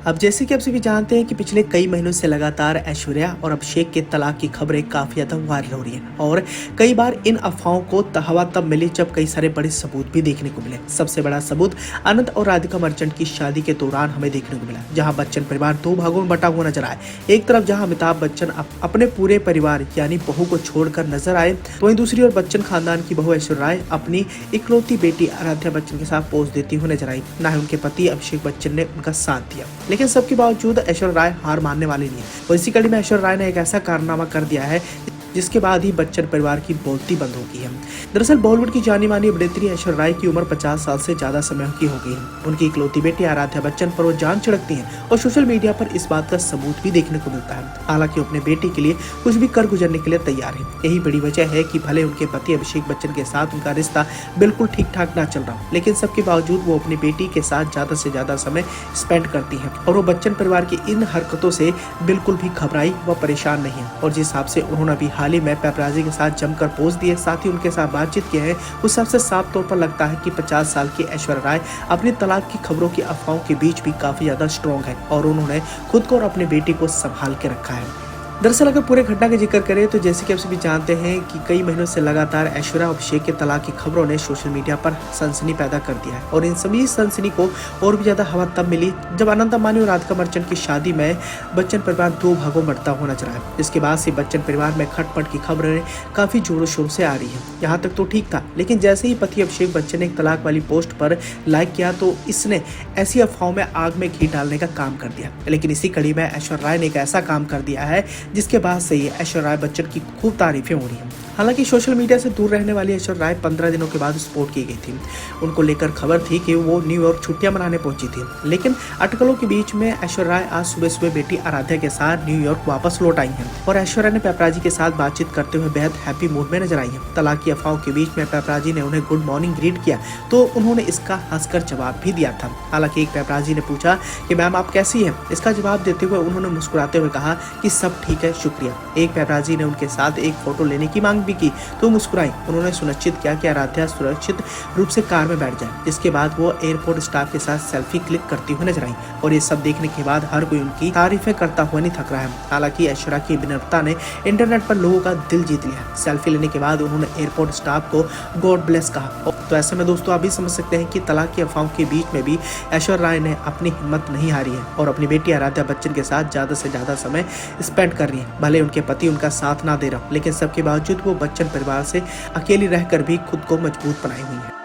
अब जैसे कि आप सभी जानते हैं कि पिछले कई महीनों से लगातार ऐश्वर्या और अभिषेक के तलाक की खबरें काफी ज्यादा वायरल हो रही हैं और कई बार इन अफवाहों को हवा तब मिली जब कई सारे बड़े सबूत भी देखने को मिले। सबसे बड़ा सबूत अनंत और राधिका मर्चेंट की शादी के दौरान हमें देखने को मिला, जहां बच्चन परिवार दो भागों में बटा हुआ नजर आए। एक तरफ जहां अमिताभ बच्चन अपने पूरे परिवार यानी बहू को छोड़कर नजर आए, तो वहीं दूसरी ओर बच्चन खानदान की बहू ऐश्वर्या राय अपनी इकलौती बेटी आराध्या बच्चन के साथ पोज देती हुई नजर आई। न ही उनके पति अभिषेक बच्चन ने उनका साथ दिया, लेकिन सबके बावजूद ऐश्वर्या राय हार मानने वाली नहीं है। और इसी कड़ी में ऐश्वर्या राय ने एक ऐसा कारनामा कर दिया है जिसके बाद ही बच्चन परिवार की बोलती बंद हो गई है। दरअसल बॉलीवुड की जानी मानी अभिनेत्री ऐश्वर्या राय की उम्र 50 साल से ज्यादा समय की हो गई है। उनकी इकलौती बेटी आराध्या बच्चन पर वो जान छिड़कती हैं और सोशल मीडिया पर इस बात का सबूत भी देखने को मिलता है। हालांकि अपने बेटी के लिए कुछ भी कर गुजरने के लिए तैयार है। यही बड़ी वजह है कि भले उनके पति अभिषेक बच्चन के साथ उनका रिश्ता बिल्कुल ठीक ठाक ना चल रहा, लेकिन सबके बावजूद वो अपनी बेटी के साथ ज्यादा से ज्यादा समय स्पेंड करती है और वो बच्चन परिवार की इन हरकतों से बिल्कुल भी घबराई व परेशान नहीं है। और जिस हिसाब से उन्होंने भी हाल ही में पेपराजी के साथ जमकर पोज दिए, साथ ही उनके साथ बातचीत की है, उस सबसे साफ तौर पर लगता है कि 50 साल की ऐश्वर्या राय अपनी तलाक की खबरों की अफवाहों के बीच भी काफी ज्यादा स्ट्रॉन्ग है और उन्होंने खुद को और अपनी बेटी को संभाल के रखा है। दरअसल अगर पूरे घटना का जिक्र करें तो जैसे कि आप सभी जानते हैं कि कई महीनों से लगातार ऐश्वर्या और अभिषेक के तलाक की खबरों ने सोशल मीडिया पर सनसनी पैदा कर दिया है और इन सभी सनसनी को और भी ज्यादा हवा तब मिली जब अनंत अंबानी और राधिका मर्चेंट की शादी में बच्चन परिवार दो भागों में बंटा हुआ नजर आया। जिसके बाद से बच्चन परिवार में खटपट की खबरें काफी जोरों शोर से आ रही है। यहाँ तक तो ठीक था, लेकिन जैसे ही पति अभिषेक बच्चन ने एक तलाक वाली पोस्ट पर लाइक किया तो इसने ऐसी अफवाहों में आग में घी डालने का काम कर दिया। लेकिन इसी कड़ी में ऐश्वर्या राय ने एक ऐसा काम कर दिया है जिसके बाद से ही ऐश्वर्या राय बच्चन की खूब तारीफें हो रही हैं। हालांकि सोशल मीडिया से दूर रहने वाली ऐश्वर्या राय 15 दिनों के बाद स्पॉट की गई थी। उनको लेकर खबर थी कि वो न्यूयॉर्क छुट्टियां मनाने पहुंची थी, लेकिन अटकलों के बीच में ऐश्वर्या राय आज सुबह सुबह बेटी आराध्या के साथ न्यूयॉर्क वापस लौट आई हैं और ऐश्वर्या ने पेपराजी के साथ बातचीत करते हुए बेहद हैप्पी मूड में नजर आई है। तलाक की अफवाहों के बीच में पेपराजी ने उन्हें गुड मॉर्निंग ग्रीट किया तो उन्होंने इसका हंसकर जवाब भी दिया था। हालांकि एक पेपराजी ने पूछा कि मैम आप कैसी हैं, इसका जवाब देते हुए उन्होंने मुस्कुराते हुए कहा कि सब ठीक है, शुक्रिया। एक पेपराजी ने उनके साथ एक फोटो लेने की मांग भी की तो मुस्कुराई। उन्होंने सुनिश्चित किया कि आराध्या सुरक्षित रूप से कार में बैठ जाए, जिसके बाद वो एयरपोर्ट स्टाफ के साथ सेल्फी क्लिक करती हुई नजर आई और ये सब देखने के बाद हर कोई उनकी तारीफें करता हुआ नहीं थक रहा है। हालांकि ऐश्वर्या की विनम्रता ने इंटरनेट पर लोगों का दिल जीत लिया। सेल्फी लेने के बाद उन्होंने एयरपोर्ट स्टाफ को गॉड ब्लेस कहा। तो ऐसे में दोस्तों आप भी समझ सकते हैं कि तलाक की अफवाहों के बीच में भी ऐश्वर्या राय ने अपनी हिम्मत नहीं हारी है और अपनी बेटी आराध्या बच्चन के साथ ज्यादा से ज्यादा समय स्पेंड कर रही है। भले उनके पति उनका साथ ना दे रहा, लेकिन सबके बावजूद वो बच्चन परिवार से अकेली रहकर भी खुद को मजबूत बनाई हुई है।